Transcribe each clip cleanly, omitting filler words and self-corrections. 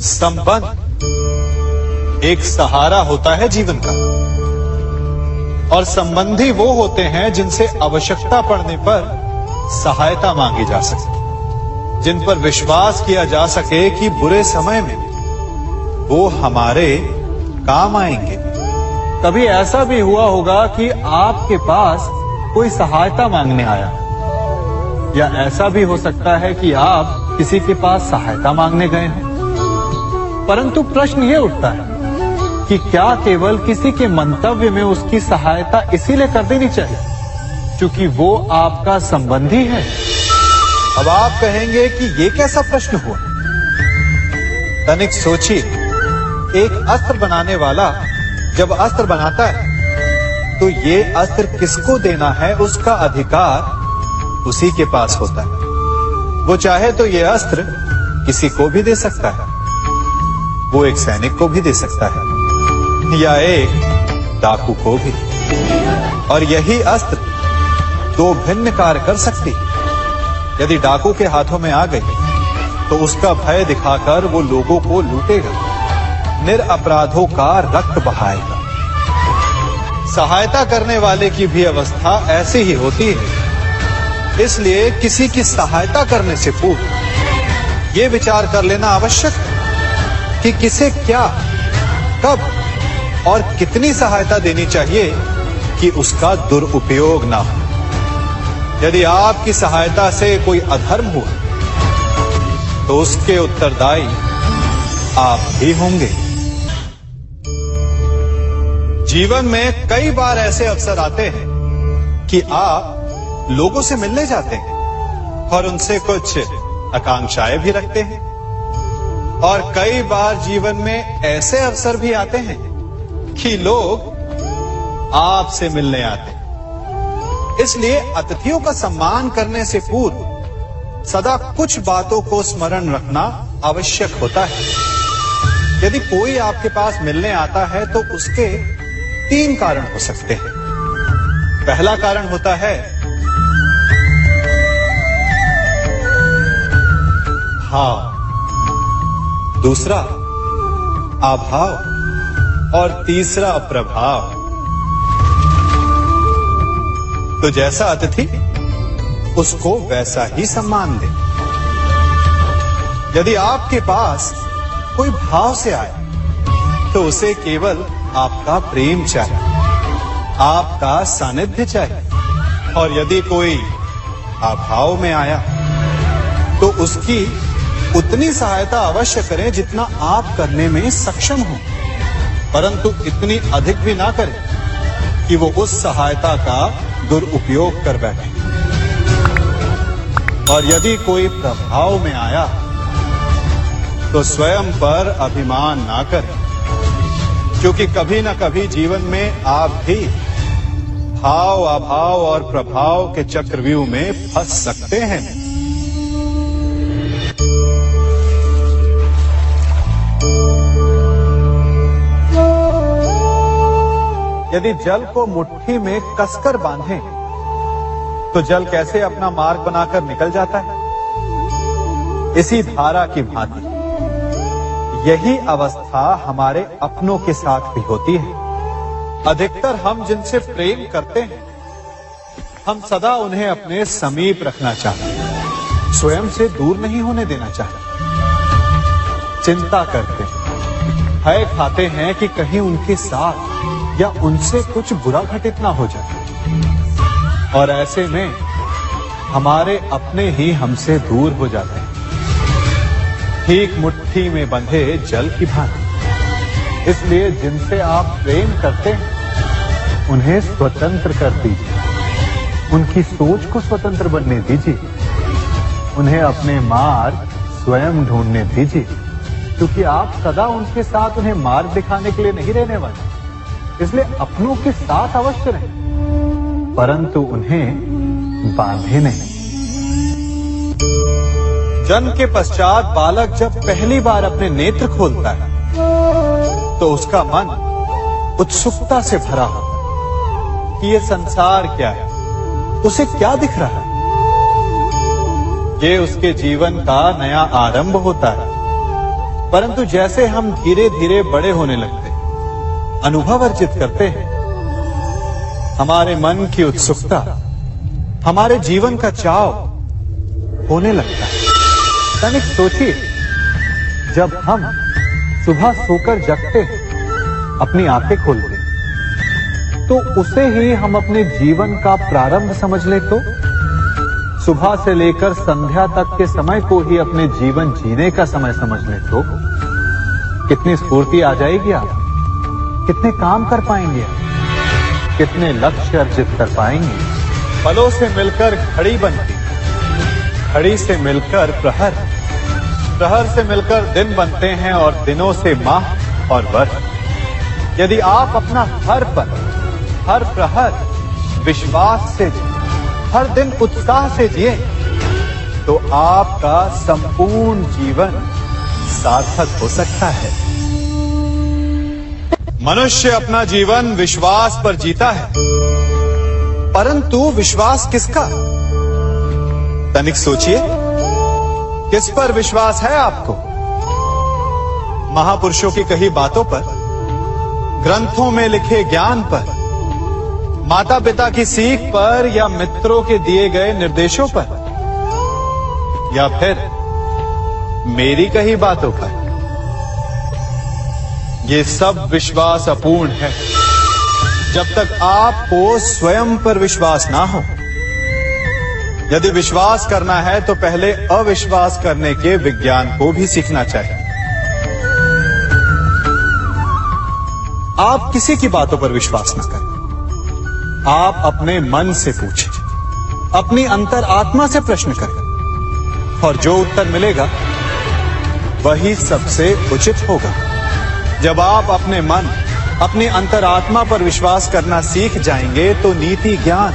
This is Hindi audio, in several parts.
संबंध एक सहारा होता है जीवन का, और संबंधी वो होते हैं जिनसे आवश्यकता पड़ने पर सहायता मांगी जा सके, जिन पर विश्वास किया जा सके कि बुरे समय में वो हमारे काम आएंगे। कभी ऐसा भी हुआ होगा कि आपके पास कोई सहायता मांगने आया, या ऐसा भी हो सकता है कि आप किसी के पास सहायता मांगने गए हैं। परंतु प्रश्न ये उठता है कि क्या केवल किसी के मंतव्य में उसकी सहायता इसीलिए कर देनी चाहिए क्योंकि वो आपका संबंधी है? अब आप कहेंगे कि ये कैसा प्रश्न हुआ? तनिक सोचिए, एक अस्त्र बनाने वाला जब अस्त्र बनाता है तो ये अस्त्र किसको देना है उसका अधिकार उसी के पास होता है। वो चाहे तो ये अस्त्र किसी को भी दे सकता है, वो एक सैनिक को भी दे सकता है या एक डाकू को भी, और यही अस्त्र दो भिन्न कार्य कर सकती है। यदि डाकू के हाथों में आ गई तो उसका भय दिखाकर वो लोगों को लूटेगा, निरपराधों का रक्त बहाएगा। सहायता करने वाले की भी अवस्था ऐसी ही होती है। इसलिए किसी की सहायता करने से पूर्व ये विचार कर लेना आवश्यक है कि किसे क्या, कब और कितनी सहायता देनी चाहिए कि उसका दुरुपयोग ना हो। यदि आपकी सहायता से कोई अधर्म हुआ तो उसके उत्तरदायी आप ही होंगे। जीवन में कई बार ऐसे अवसर आते हैं कि आप लोगों से मिलने जाते हैं और उनसे कुछ आकांक्षाएं भी रखते हैं, और कई बार जीवन में ऐसे अवसर भी आते हैं कि लोग आपसे मिलने आते हैं। इसलिए अतिथियों का सम्मान करने से पूर्व सदा कुछ बातों को स्मरण रखना आवश्यक होता है। यदि कोई आपके पास मिलने आता है तो उसके 3 कारण हो सकते हैं। पहला कारण होता है भाव, दूसरा अभाव और तीसरा प्रभाव। तो जैसा अतिथि उसको वैसा ही सम्मान दे। यदि आपके पास कोई भाव से आए तो उसे केवल आपका प्रेम चाहिए, आपका सानिध्य चाहिए, और यदि कोई अभाव में आया तो उसकी उतनी सहायता अवश्य करें जितना आप करने में सक्षम हो, परंतु इतनी अधिक भी ना करें कि वो उस सहायता का दुरुपयोग कर बैठे। और यदि कोई प्रभाव में आया तो स्वयं पर अभिमान ना करें, क्योंकि कभी ना कभी जीवन में आप भी भाव, अभाव और प्रभाव के चक्रव्यूह में फंस सकते हैं। यदि जल को मुट्ठी में कसकर बांधें तो जल कैसे अपना मार्ग बनाकर निकल जाता है? इसी धारा की भांति यही अवस्था हमारे अपनों के साथ भी होती है। अधिकतर हम जिनसे प्रेम करते हैं हम सदा उन्हें अपने समीप रखना चाहते हैं, स्वयं से दूर नहीं होने देना चाहते। चिंता करते हैं, भय खाते हैं कि कहीं उनके साथ या उनसे कुछ बुरा घटित ना हो जाए, और ऐसे में हमारे अपने ही हमसे दूर हो जाते हैं, ठीक मुट्ठी में बंधे जल की भांति। इसलिए जिनसे आप प्रेम करते हैं उन्हें स्वतंत्र कर दीजिए, उनकी सोच को स्वतंत्र बनने दीजिए, उन्हें अपने मार्ग स्वयं ढूंढने दीजिए, क्योंकि आप सदा उनके साथ उन्हें मार्ग दिखाने के लिए नहीं रहने वाले। इसलिए अपनों के साथ अवश्य रहें, परंतु उन्हें बांधे नहीं। जन्म के पश्चात बालक जब पहली बार अपने नेत्र खोलता है तो उसका मन उत्सुकता से भरा होता है कि ये संसार क्या है, उसे क्या दिख रहा है। ये उसके जीवन का नया आरंभ होता है। परंतु जैसे हम धीरे धीरे बड़े होने लगते, अनुभव अर्जित करते हैं, हमारे मन की उत्सुकता, हमारे जीवन का चाव होने लगता है। तनिक सोचिए, जब हम सुबह सोकर जगते हैं, अपनी आंखें खोलते हैं, तो उसे ही हम अपने जीवन का प्रारंभ समझ ले तो सुबह से लेकर संध्या तक के समय को ही अपने जीवन जीने का समय समझ ले तो कितनी स्फूर्ति आ जाएगी आप, कितने काम कर पाएंगे, कितने लक्ष्य अर्जित कर पाएंगे। फलों से मिलकर घड़ी बनती, घड़ी से मिलकर प्रहर, प्रहर से मिलकर दिन बनते हैं और दिनों से माह और वर्ष। यदि आप अपना हर पल, हर प्रहर विश्वास से, हर दिन उत्साह से जिए, तो आपका संपूर्ण जीवन सार्थक हो सकता है। मनुष्य अपना जीवन विश्वास पर जीता है, परंतु विश्वास किसका? तनिक सोचिए, किस पर विश्वास है आपको? महापुरुषों की कही बातों पर, ग्रंथों में लिखे ज्ञान पर, माता पिता की सीख पर, या मित्रों के दिए गए निर्देशों पर, या फिर मेरी कही बातों पर? ये सब विश्वास अपूर्ण है जब तक आपको स्वयं पर विश्वास ना हो। यदि विश्वास करना है तो पहले अविश्वास करने के विज्ञान को भी सीखना चाहिए। आप किसी की बातों पर विश्वास न करें, आप अपने मन से पूछें, अपनी अंतर आत्मा से प्रश्न करें, और जो उत्तर मिलेगा वही सबसे उचित होगा। जब आप अपने मन, अपनी अंतरात्मा पर विश्वास करना सीख जाएंगे तो नीति ज्ञान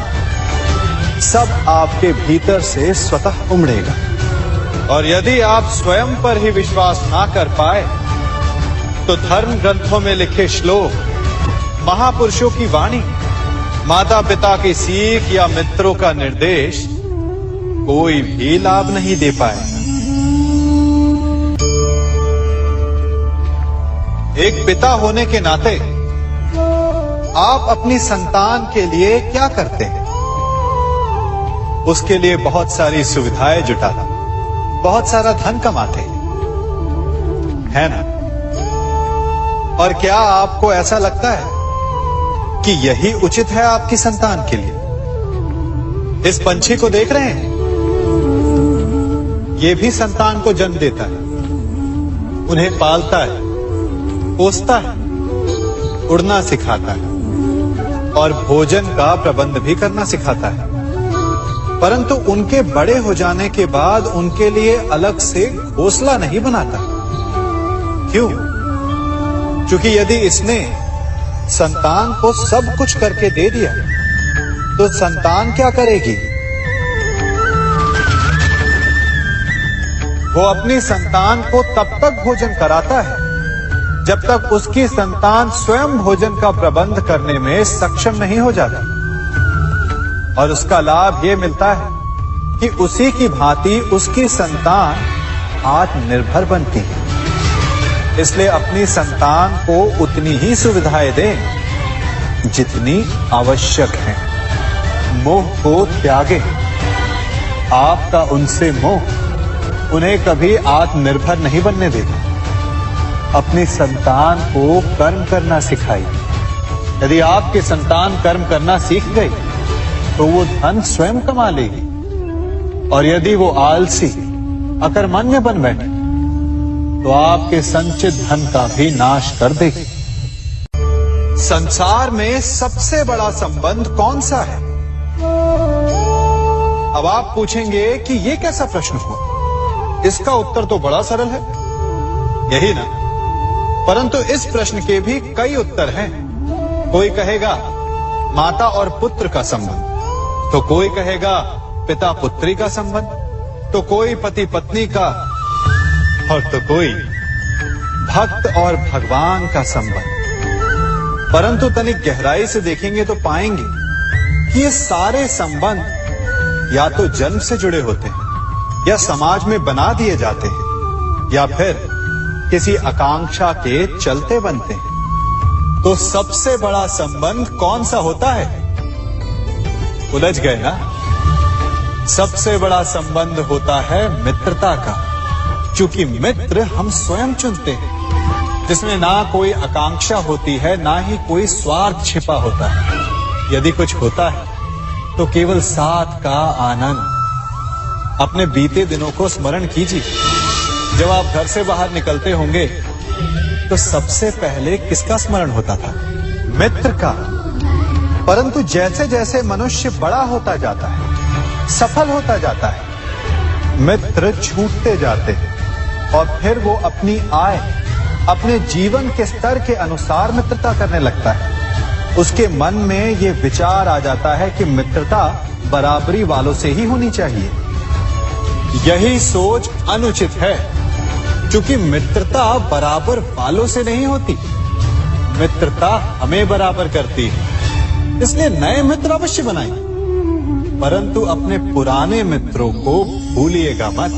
सब आपके भीतर से स्वतः उमड़ेगा। और यदि आप स्वयं पर ही विश्वास ना कर पाए तो धर्म ग्रंथों में लिखे श्लोक, महापुरुषों की वाणी, माता पिता की सीख या मित्रों का निर्देश कोई भी लाभ नहीं दे पाएगा। एक पिता होने के नाते आप अपनी संतान के लिए क्या करते हैं? उसके लिए बहुत सारी सुविधाएं जुटाते, बहुत सारा धन कमाते है ना? और क्या आपको ऐसा लगता है कि यही उचित है आपकी संतान के लिए? इस पंछी को देख रहे हैं, ये भी संतान को जन्म देता है, उन्हें पालता है, पोसता है, उड़ना सिखाता है और भोजन का प्रबंध भी करना सिखाता है। परंतु उनके बड़े हो जाने के बाद उनके लिए अलग से घोंसला नहीं बनाता। क्यों? क्योंकि यदि इसने संतान को सब कुछ करके दे दिया तो संतान क्या करेगी? वो अपनी संतान को तब तक भोजन कराता है जब तक उसकी संतान स्वयं भोजन का प्रबंध करने में सक्षम नहीं हो जाती। और उसका लाभ ये मिलता है कि उसी की भांति उसकी संतान आत्मनिर्भर बनती है। इसलिए अपनी संतान को उतनी ही सुविधाएं दें जितनी आवश्यक है। मोह को त्यागें। आपका उनसे मोह उन्हें कभी आत्मनिर्भर नहीं बनने देगा। अपनी संतान को कर्म करना सिखाइए। यदि आपकी संतान कर्म करना सीख गई तो वो धन स्वयं कमा लेगी, और यदि वो आलसी, अकर्मण्य बन बैठे तो आपके संचित धन का भी नाश कर देगी। संसार में सबसे बड़ा संबंध कौन सा है? अब आप पूछेंगे कि ये कैसा प्रश्न हुआ? इसका उत्तर तो बड़ा सरल है, यही ना? परंतु इस प्रश्न के भी कई उत्तर हैं। कोई कहेगा माता और पुत्र का संबंध, तो कोई कहेगा पिता पुत्री का संबंध, तो कोई पति पत्नी का, और तो कोई भक्त और भगवान का संबंध। परंतु तनिक गहराई से देखेंगे तो पाएंगे कि ये सारे संबंध या तो जन्म से जुड़े होते हैं, या समाज में बना दिए जाते हैं, या फिर किसी आकांक्षा के चलते बनते हैं। तो सबसे बड़ा संबंध कौन सा होता है? उलझ गए ना? सबसे बड़ा संबंध होता है मित्रता का, क्योंकि मित्र हम स्वयं चुनते हैं, जिसमें ना कोई आकांक्षा होती है, ना ही कोई स्वार्थ छिपा होता है। यदि कुछ होता है तो केवल साथ का आनंद। अपने बीते दिनों को स्मरण कीजिए। जब आप घर से बाहर निकलते होंगे तो सबसे पहले किसका स्मरण होता था? मित्र का। परंतु जैसे जैसे मनुष्य बड़ा होता जाता है, सफल होता जाता है, मित्र छूटते जाते हैं और फिर वो अपनी आय, अपने जीवन के स्तर के अनुसार मित्रता करने लगता है। उसके मन में ये विचार आ जाता है कि मित्रता बराबरी वालों से ही होनी चाहिए। यही सोच अनुचित है, क्योंकि मित्रता बराबर वालों से नहीं होती, मित्रता हमें बराबर करती है। इसलिए नए मित्र अवश्य बनाइए, परंतु अपने पुराने मित्रों को भूलिएगा मत।